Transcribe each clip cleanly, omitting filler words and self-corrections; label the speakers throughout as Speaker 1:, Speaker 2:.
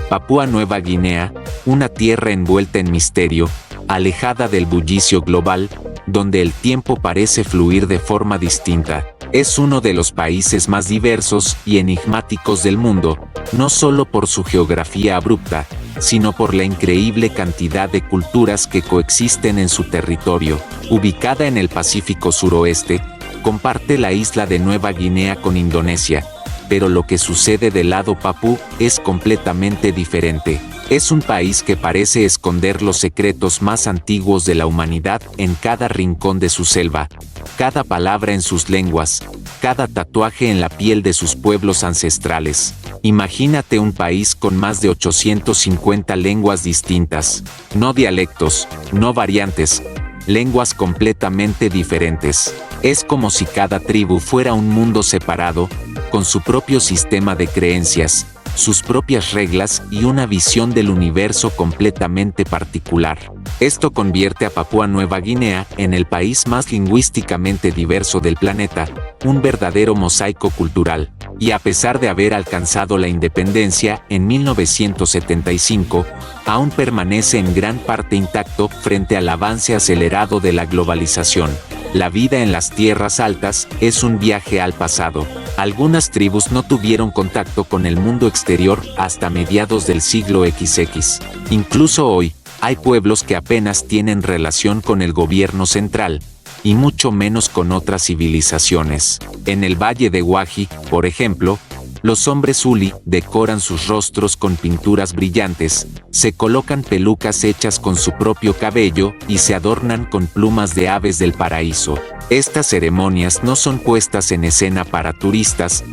Speaker 1: Papúa Nueva Guinea, una tierra envuelta en misterio, alejada del bullicio global, donde el tiempo parece fluir de forma distinta. Es uno de los países más diversos y enigmáticos del mundo, no solo por su geografía abrupta, sino por la increíble cantidad de culturas que coexisten en su territorio. Ubicada en el Pacífico suroeste, comparte la isla de Nueva Guinea con Indonesia, pero lo que sucede del lado papú es completamente diferente. Es un país que parece esconder los secretos más antiguos de la humanidad en cada rincón de su selva, cada palabra en sus lenguas, cada tatuaje en la piel de sus pueblos ancestrales. Imagínate un país con más de 850 lenguas distintas, no dialectos, no variantes, lenguas completamente diferentes. Es como si cada tribu fuera un mundo separado, con su propio sistema de creencias, sus propias reglas y una visión del universo completamente particular. Esto convierte a Papúa Nueva Guinea en el país más lingüísticamente diverso del planeta, un verdadero mosaico cultural, y a pesar de haber alcanzado la independencia en 1975, aún permanece en gran parte intacto frente al avance acelerado de la globalización. La vida en las tierras altas es un viaje al pasado. Algunas tribus no tuvieron contacto con el mundo exterior hasta mediados del siglo XX. Incluso hoy, hay pueblos que apenas tienen relación con el gobierno central, y mucho menos con otras civilizaciones. En el Valle de Guaji, por ejemplo, los hombres Uli decoran sus rostros con pinturas brillantes, se colocan pelucas hechas con su propio cabello y se adornan con plumas de aves del paraíso. Estas ceremonias no son puestas en escena para turistas,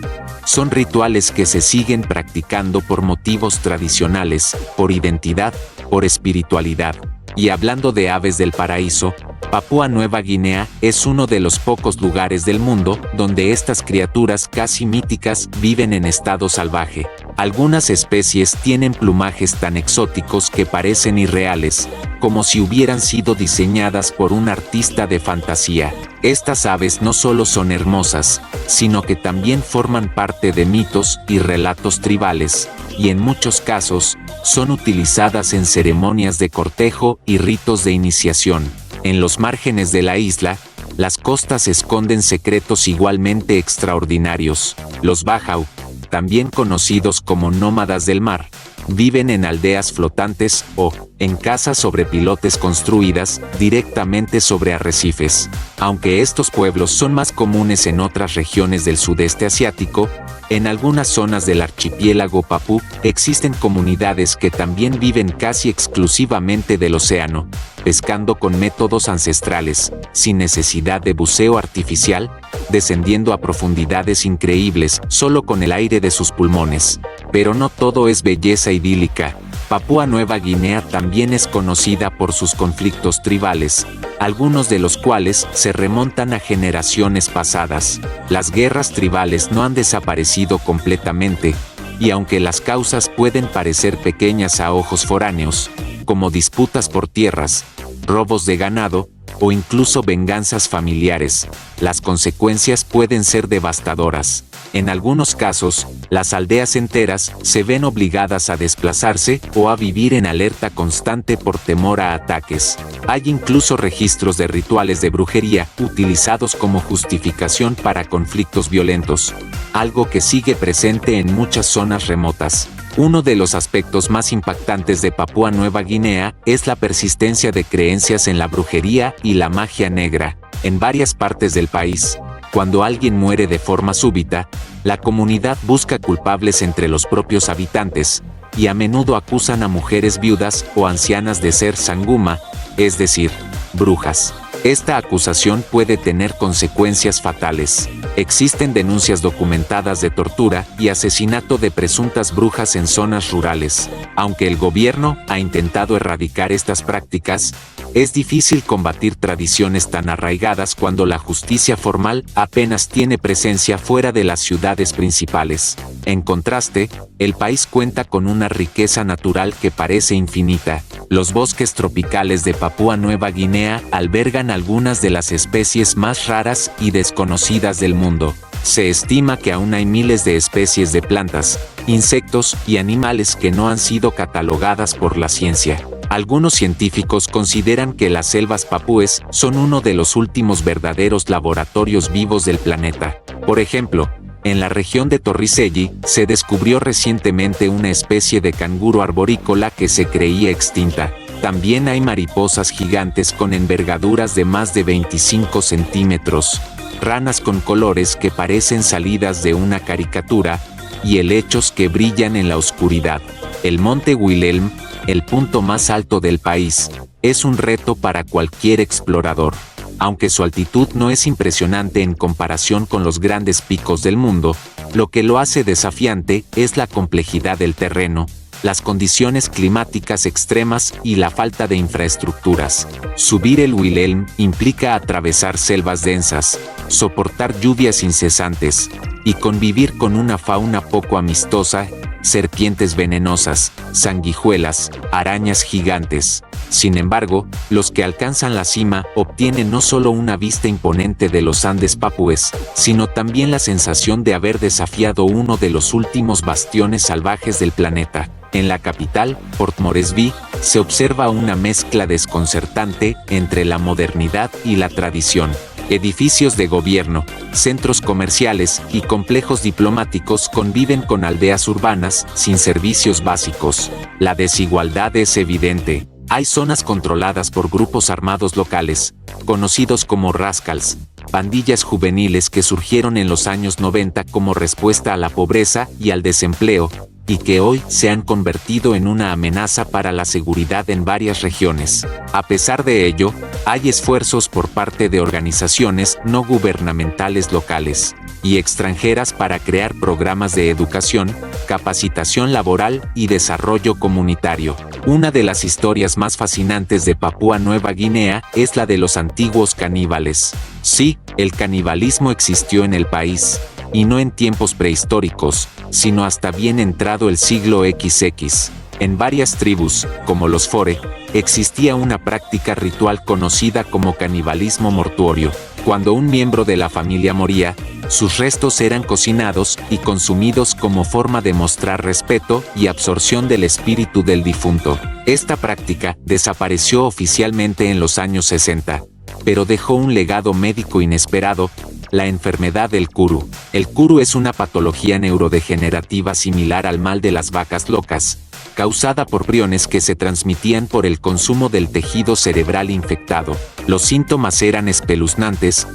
Speaker 1: son rituales que se siguen practicando por motivos tradicionales, por identidad, por espiritualidad. Y hablando de aves del paraíso, Papúa Nueva Guinea es uno de los pocos lugares del mundo donde estas criaturas casi míticas viven en estado salvaje. Algunas especies tienen plumajes tan exóticos que parecen irreales, como si hubieran sido diseñadas por un artista de fantasía. Estas aves no solo son hermosas, sino que también forman parte de mitos y relatos tribales, y en muchos casos, son utilizadas en ceremonias de cortejo y ritos de iniciación. En los márgenes de la isla, las costas esconden secretos igualmente extraordinarios. Los Bajau, también conocidos como nómadas del mar, viven en aldeas flotantes o en casas sobre pilotes construidas directamente sobre arrecifes. Aunque estos pueblos son más comunes en otras regiones del sudeste asiático, en algunas zonas del archipiélago papú existen comunidades que también viven casi exclusivamente del océano, pescando con métodos ancestrales, sin necesidad de buceo artificial, descendiendo a profundidades increíbles solo con el aire de sus pulmones. Pero no todo es belleza idílica. Papúa Nueva Guinea también es conocida por sus conflictos tribales, algunos de los cuales se remontan a generaciones pasadas. Las guerras tribales no han desaparecido completamente, y aunque las causas pueden parecer pequeñas a ojos foráneos, como disputas por tierras, robos de ganado, o incluso venganzas familiares, las consecuencias pueden ser devastadoras. En algunos casos, las aldeas enteras se ven obligadas a desplazarse o a vivir en alerta constante por temor a ataques. Hay incluso registros de rituales de brujería utilizados como justificación para conflictos violentos, algo que sigue presente en muchas zonas remotas. Uno de los aspectos más impactantes de Papúa Nueva Guinea es la persistencia de creencias en la brujería y la magia negra. En varias partes del país, cuando alguien muere de forma súbita, la comunidad busca culpables entre los propios habitantes, y a menudo acusan a mujeres viudas o ancianas de ser sanguma, es decir, brujas. Esta acusación puede tener consecuencias fatales. Existen denuncias documentadas de tortura y asesinato de presuntas brujas en zonas rurales. Aunque el gobierno ha intentado erradicar estas prácticas, es difícil combatir tradiciones tan arraigadas cuando la justicia formal apenas tiene presencia fuera de las ciudades principales. En contraste, el país cuenta con una riqueza natural que parece infinita. Los bosques tropicales de Papúa Nueva Guinea albergan algunas de las especies más raras y desconocidas del mundo. Se estima que aún hay miles de especies de plantas, insectos y animales que no han sido catalogadas por la ciencia. Algunos científicos consideran que las selvas papúes son uno de los últimos verdaderos laboratorios vivos del planeta. Por ejemplo, en la región de Torricelli se descubrió recientemente una especie de canguro arborícola que se creía extinta. También hay mariposas gigantes con envergaduras de más de 25 centímetros, ranas con colores que parecen salidas de una caricatura, y helechos que brillan en la oscuridad. El Monte Wilhelm, el punto más alto del país, es un reto para cualquier explorador. Aunque su altitud no es impresionante en comparación con los grandes picos del mundo, lo que lo hace desafiante es la complejidad del terreno, las condiciones climáticas extremas y la falta de infraestructuras. Subir el Wilhelm implica atravesar selvas densas, soportar lluvias incesantes y convivir con una fauna poco amistosa, serpientes venenosas, sanguijuelas, arañas gigantes. Sin embargo, los que alcanzan la cima obtienen no solo una vista imponente de los Andes papúes, sino también la sensación de haber desafiado uno de los últimos bastiones salvajes del planeta. En la capital, Port Moresby, se observa una mezcla desconcertante entre la modernidad y la tradición. Edificios de gobierno, centros comerciales y complejos diplomáticos conviven con aldeas urbanas sin servicios básicos. La desigualdad es evidente. Hay zonas controladas por grupos armados locales, conocidos como rascals, pandillas juveniles que surgieron en los años 90 como respuesta a la pobreza y al desempleo, y que hoy se han convertido en una amenaza para la seguridad en varias regiones. A pesar de ello, hay esfuerzos por parte de organizaciones no gubernamentales locales y extranjeras para crear programas de educación, capacitación laboral y desarrollo comunitario. Una de las historias más fascinantes de Papúa Nueva Guinea es la de los antiguos caníbales. Sí, el canibalismo existió en el país, y no en tiempos prehistóricos, sino hasta bien entrado el siglo XX. En varias tribus, como los Fore, existía una práctica ritual conocida como canibalismo mortuorio. Cuando un miembro de la familia moría, sus restos eran cocinados y consumidos como forma de mostrar respeto y absorción del espíritu del difunto. Esta práctica desapareció oficialmente en los años 60, pero dejó un legado médico inesperado: la enfermedad del Kuru. El Kuru es una patología neurodegenerativa similar al mal de las vacas locas, causada por priones que se transmitían por el consumo del tejido cerebral infectado. Los síntomas eran espeluznantes: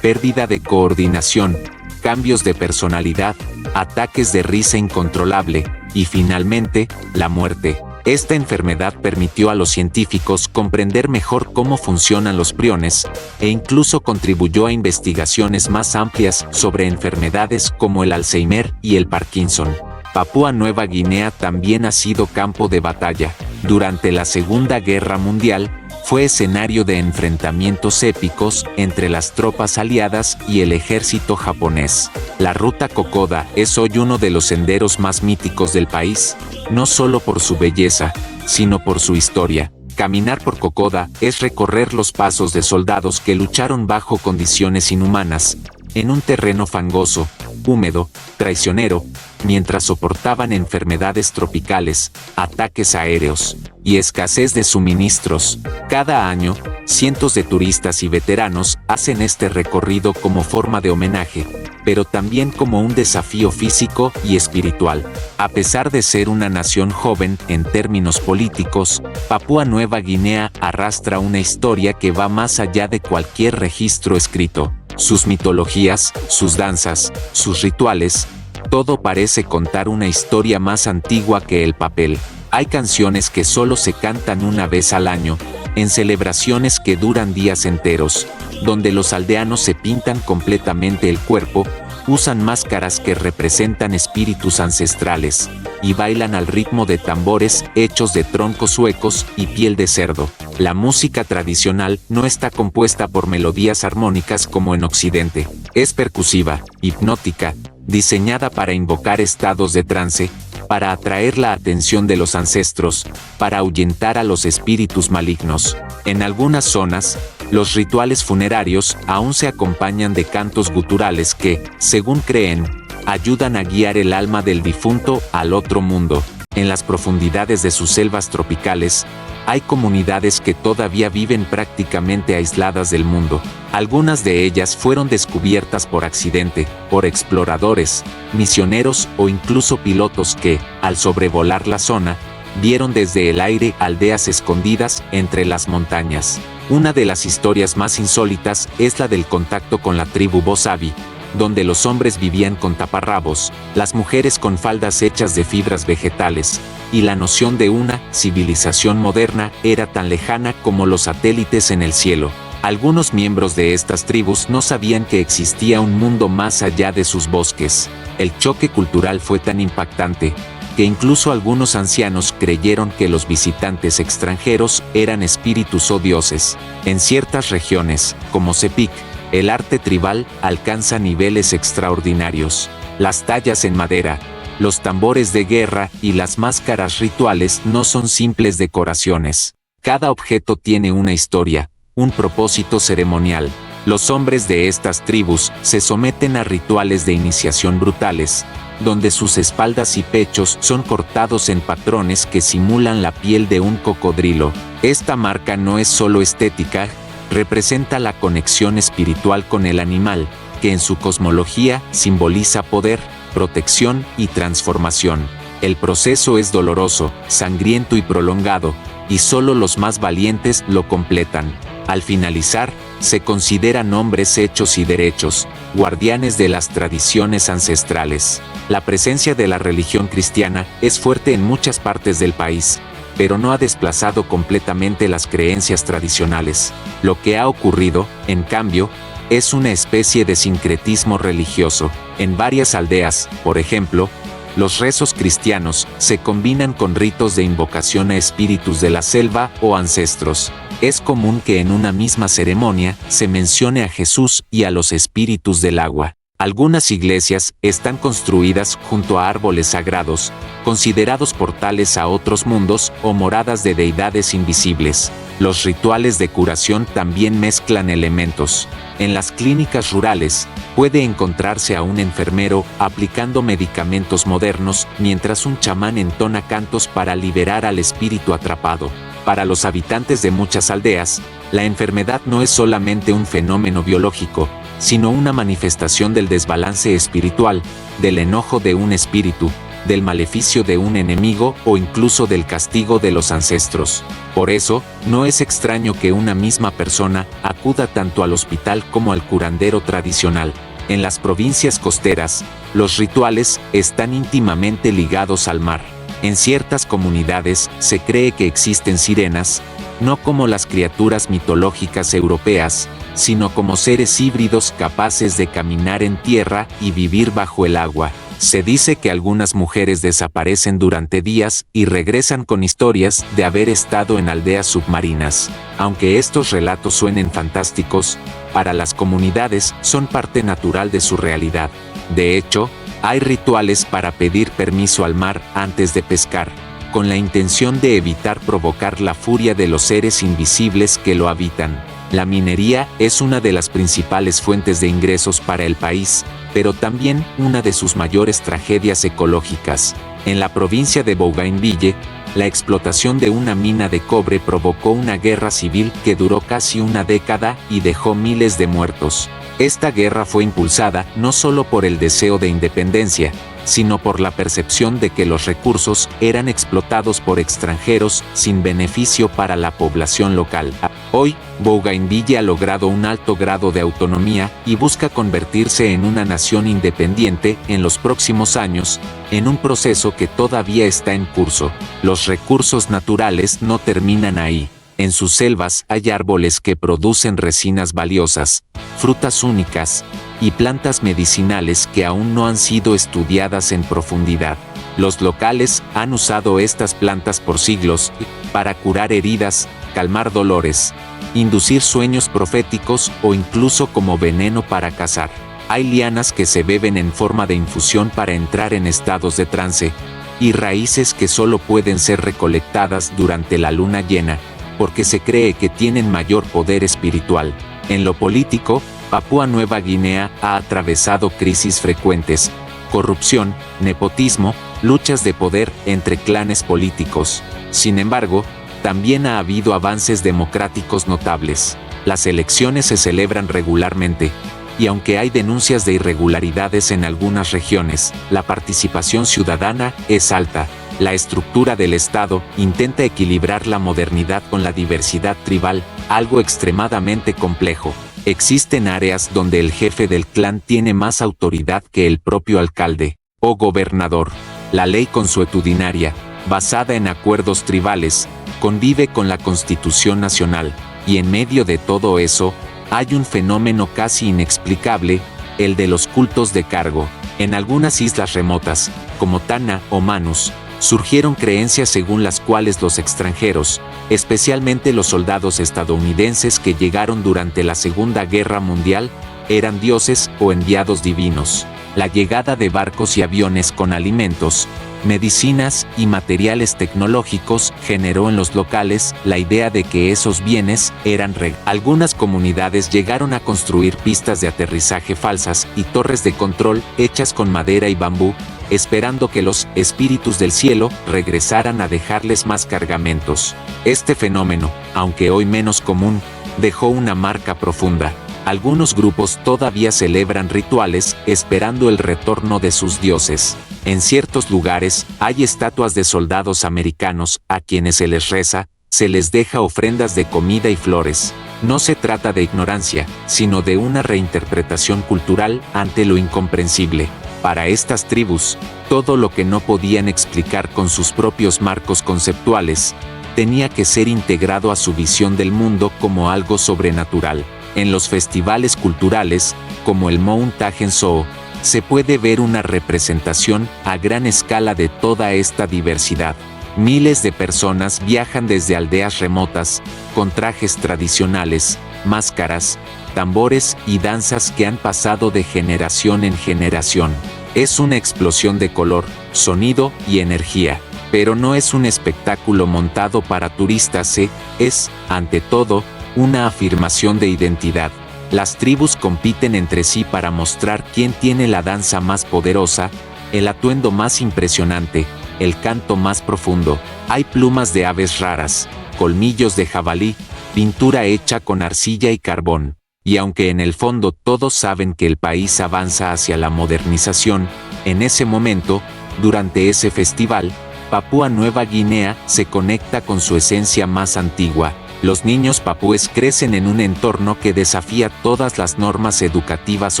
Speaker 1: pérdida de coordinación, cambios de personalidad, ataques de risa incontrolable y finalmente, la muerte. Esta enfermedad permitió a los científicos comprender mejor cómo funcionan los priones, e incluso contribuyó a investigaciones más amplias sobre enfermedades como el Alzheimer y el Parkinson. Papúa Nueva Guinea también ha sido campo de batalla. Durante la Segunda Guerra Mundial, fue escenario de enfrentamientos épicos entre las tropas aliadas y el ejército japonés. La Ruta Kokoda es hoy uno de los senderos más míticos del país, no solo por su belleza, sino por su historia. Caminar por Kokoda es recorrer los pasos de soldados que lucharon bajo condiciones inhumanas, en un terreno fangoso, húmedo, traicionero, mientras soportaban enfermedades tropicales, ataques aéreos y escasez de suministros. Cada año, cientos de turistas y veteranos hacen este recorrido como forma de homenaje, pero también como un desafío físico y espiritual. A pesar de ser una nación joven en términos políticos, Papúa Nueva Guinea arrastra una historia que va más allá de cualquier registro escrito. Sus mitologías, sus danzas, sus rituales, todo parece contar una historia más antigua que el papel. Hay canciones que solo se cantan una vez al año, en celebraciones que duran días enteros, donde los aldeanos se pintan completamente el cuerpo, usan máscaras que representan espíritus ancestrales, y bailan al ritmo de tambores hechos de troncos huecos y piel de cerdo. La música tradicional no está compuesta por melodías armónicas como en Occidente. Es percusiva, hipnótica, diseñada para invocar estados de trance, para atraer la atención de los ancestros, para ahuyentar a los espíritus malignos. En algunas zonas, los rituales funerarios aún se acompañan de cantos guturales que, según creen, ayudan a guiar el alma del difunto al otro mundo. En las profundidades de sus selvas tropicales, hay comunidades que todavía viven prácticamente aisladas del mundo. Algunas de ellas fueron descubiertas por accidente, por exploradores, misioneros o incluso pilotos que, al sobrevolar la zona, vieron desde el aire aldeas escondidas entre las montañas. Una de las historias más insólitas es la del contacto con la tribu Bosabi, donde los hombres vivían con taparrabos, las mujeres con faldas hechas de fibras vegetales, y la noción de una civilización moderna era tan lejana como los satélites en el cielo. Algunos miembros de estas tribus no sabían que existía un mundo más allá de sus bosques. El choque cultural fue tan impactante, que incluso algunos ancianos creyeron que los visitantes extranjeros eran espíritus o dioses. En ciertas regiones, como Sepik, el arte tribal alcanza niveles extraordinarios. Las tallas en madera, los tambores de guerra y las máscaras rituales no son simples decoraciones. Cada objeto tiene una historia, un propósito ceremonial. Los hombres de estas tribus se someten a rituales de iniciación brutales, donde sus espaldas y pechos son cortados en patrones que simulan la piel de un cocodrilo. Esta marca no es solo estética, representa la conexión espiritual con el animal, que en su cosmología simboliza poder, protección y transformación. El proceso es doloroso, sangriento y prolongado, y solo los más valientes lo completan. Al finalizar, se consideran hombres hechos y derechos, guardianes de las tradiciones ancestrales. La presencia de la religión cristiana es fuerte en muchas partes del país, pero no ha desplazado completamente las creencias tradicionales. Lo que ha ocurrido, en cambio, es una especie de sincretismo religioso. En varias aldeas, por ejemplo, los rezos cristianos se combinan con ritos de invocación a espíritus de la selva o ancestros. Es común que en una misma ceremonia se mencione a Jesús y a los espíritus del agua. Algunas iglesias están construidas junto a árboles sagrados, considerados portales a otros mundos o moradas de deidades invisibles. Los rituales de curación también mezclan elementos. En las clínicas rurales, puede encontrarse a un enfermero aplicando medicamentos modernos mientras un chamán entona cantos para liberar al espíritu atrapado. Para los habitantes de muchas aldeas, la enfermedad no es solamente un fenómeno biológico, sino una manifestación del desbalance espiritual, del enojo de un espíritu, del maleficio de un enemigo o incluso del castigo de los ancestros. Por eso, no es extraño que una misma persona acuda tanto al hospital como al curandero tradicional. En las provincias costeras, los rituales están íntimamente ligados al mar. En ciertas comunidades se cree que existen sirenas, no como las criaturas mitológicas europeas, sino como seres híbridos capaces de caminar en tierra y vivir bajo el agua. Se dice que algunas mujeres desaparecen durante días y regresan con historias de haber estado en aldeas submarinas. Aunque estos relatos suenen fantásticos, para las comunidades son parte natural de su realidad. De hecho, hay rituales para pedir permiso al mar antes de pescar, con la intención de evitar provocar la furia de los seres invisibles que lo habitan. La minería es una de las principales fuentes de ingresos para el país, pero también una de sus mayores tragedias ecológicas. En la provincia de Bougainville, la explotación de una mina de cobre provocó una guerra civil que duró casi una década y dejó miles de muertos. Esta guerra fue impulsada no solo por el deseo de independencia, sino por la percepción de que los recursos eran explotados por extranjeros sin beneficio para la población local. Hoy, Bougainville ha logrado un alto grado de autonomía y busca convertirse en una nación independiente en los próximos años, en un proceso que todavía está en curso. Los recursos naturales no terminan ahí. En sus selvas hay árboles que producen resinas valiosas, frutas únicas y plantas medicinales que aún no han sido estudiadas en profundidad. Los locales han usado estas plantas por siglos para curar heridas, calmar dolores, inducir sueños proféticos o incluso como veneno para cazar. Hay lianas que se beben en forma de infusión para entrar en estados de trance, y raíces que solo pueden ser recolectadas durante la luna llena, porque se cree que tienen mayor poder espiritual. En lo político, Papúa Nueva Guinea ha atravesado crisis frecuentes, corrupción, nepotismo, luchas de poder entre clanes políticos. Sin embargo, también ha habido avances democráticos notables. Las elecciones se celebran regularmente, y aunque hay denuncias de irregularidades en algunas regiones, la participación ciudadana es alta. La estructura del Estado intenta equilibrar la modernidad con la diversidad tribal, algo extremadamente complejo. Existen áreas donde el jefe del clan tiene más autoridad que el propio alcalde o gobernador. La ley consuetudinaria, basada en acuerdos tribales, convive con la Constitución Nacional, y en medio de todo eso, hay un fenómeno casi inexplicable, el de los cultos de cargo. En algunas islas remotas, como Tana o Manus, surgieron creencias según las cuales los extranjeros, especialmente los soldados estadounidenses que llegaron durante la Segunda Guerra Mundial, eran dioses o enviados divinos. La llegada de barcos y aviones con alimentos, medicinas y materiales tecnológicos generó en los locales la idea de que esos bienes eran regalos. Algunas comunidades llegaron a construir pistas de aterrizaje falsas y torres de control hechas con madera y bambú, esperando que los espíritus del cielo regresaran a dejarles más cargamentos. Este fenómeno, aunque hoy menos común, dejó una marca profunda. Algunos grupos todavía celebran rituales esperando el retorno de sus dioses. En ciertos lugares hay estatuas de soldados americanos a quienes se les reza, se les deja ofrendas de comida y flores. No se trata de ignorancia, sino de una reinterpretación cultural ante lo incomprensible. Para estas tribus, todo lo que no podían explicar con sus propios marcos conceptuales, tenía que ser integrado a su visión del mundo como algo sobrenatural. En los festivales culturales, como el Mount Agenso, se puede ver una representación a gran escala de toda esta diversidad. Miles de personas viajan desde aldeas remotas, con trajes tradicionales, máscaras, tambores y danzas que han pasado de generación en generación. Es una explosión de color, sonido y energía, pero no es un espectáculo montado para turistas, es, ante todo, una afirmación de identidad. Las tribus compiten entre sí para mostrar quién tiene la danza más poderosa, el atuendo más impresionante, el canto más profundo. Hay plumas de aves raras, colmillos de jabalí, pintura hecha con arcilla y carbón. Y aunque en el fondo todos saben que el país avanza hacia la modernización, en ese momento, durante ese festival, Papúa Nueva Guinea se conecta con su esencia más antigua. Los niños papúes crecen en un entorno que desafía todas las normas educativas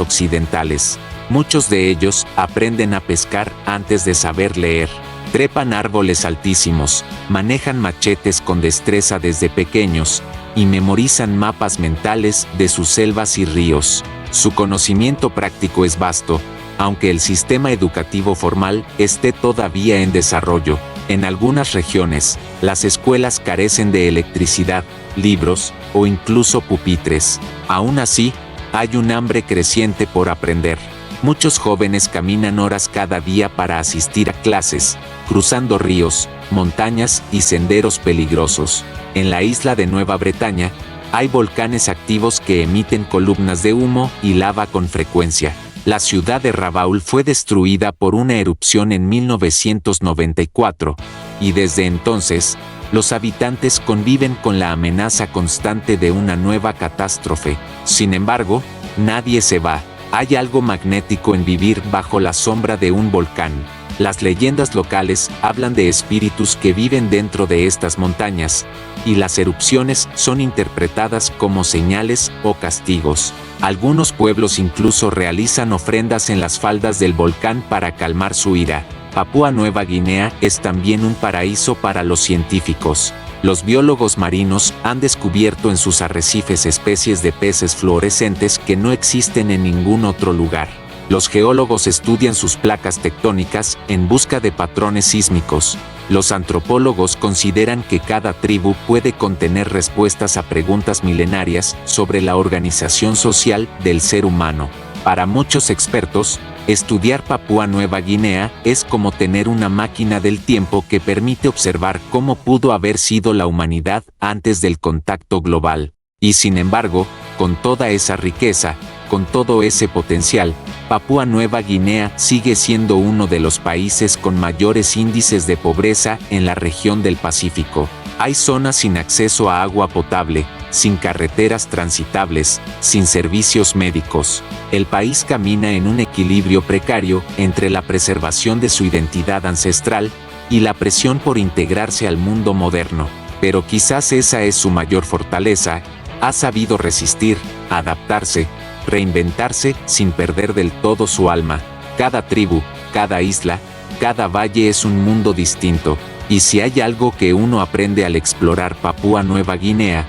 Speaker 1: occidentales. Muchos de ellos aprenden a pescar antes de saber leer. Trepan árboles altísimos, manejan machetes con destreza desde pequeños, y memorizan mapas mentales de sus selvas y ríos. Su conocimiento práctico es vasto, aunque el sistema educativo formal esté todavía en desarrollo. En algunas regiones, las escuelas carecen de electricidad, libros o incluso pupitres. Aún así, hay un hambre creciente por aprender. Muchos jóvenes caminan horas cada día para asistir a clases, cruzando ríos, montañas y senderos peligrosos. En la isla de Nueva Bretaña, hay volcanes activos que emiten columnas de humo y lava con frecuencia. La ciudad de Rabaul fue destruida por una erupción en 1994, y desde entonces, los habitantes conviven con la amenaza constante de una nueva catástrofe. Sin embargo, nadie se va. Hay algo magnético en vivir bajo la sombra de un volcán. Las leyendas locales hablan de espíritus que viven dentro de estas montañas, y las erupciones son interpretadas como señales o castigos. Algunos pueblos incluso realizan ofrendas en las faldas del volcán para calmar su ira. Papúa Nueva Guinea es también un paraíso para los científicos. Los biólogos marinos han descubierto en sus arrecifes especies de peces fluorescentes que no existen en ningún otro lugar. Los geólogos estudian sus placas tectónicas en busca de patrones sísmicos. Los antropólogos consideran que cada tribu puede contener respuestas a preguntas milenarias sobre la organización social del ser humano. Para muchos expertos, estudiar Papúa Nueva Guinea es como tener una máquina del tiempo que permite observar cómo pudo haber sido la humanidad antes del contacto global. Y sin embargo, con toda esa riqueza, con todo ese potencial, Papúa Nueva Guinea sigue siendo uno de los países con mayores índices de pobreza en la región del Pacífico. Hay zonas sin acceso a agua potable, sin carreteras transitables, sin servicios médicos. El país camina en un equilibrio precario entre la preservación de su identidad ancestral y la presión por integrarse al mundo moderno. Pero quizás esa es su mayor fortaleza: ha sabido resistir, adaptarse, reinventarse sin perder del todo su alma. Cada tribu, cada isla, cada valle es un mundo distinto, y si hay algo que uno aprende al explorar Papúa Nueva Guinea,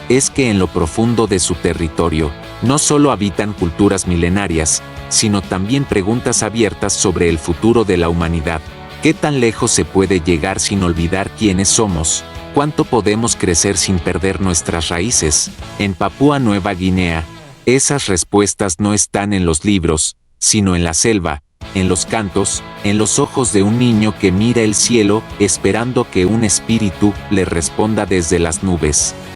Speaker 1: es que en lo profundo de su territorio, no solo habitan culturas milenarias, sino también preguntas abiertas sobre el futuro de la humanidad. ¿Qué tan lejos se puede llegar sin olvidar quiénes somos? ¿Cuánto podemos crecer sin perder nuestras raíces? En Papúa Nueva Guinea, esas respuestas no están en los libros, sino en la selva, en los cantos, en los ojos de un niño que mira el cielo esperando que un espíritu le responda desde las nubes.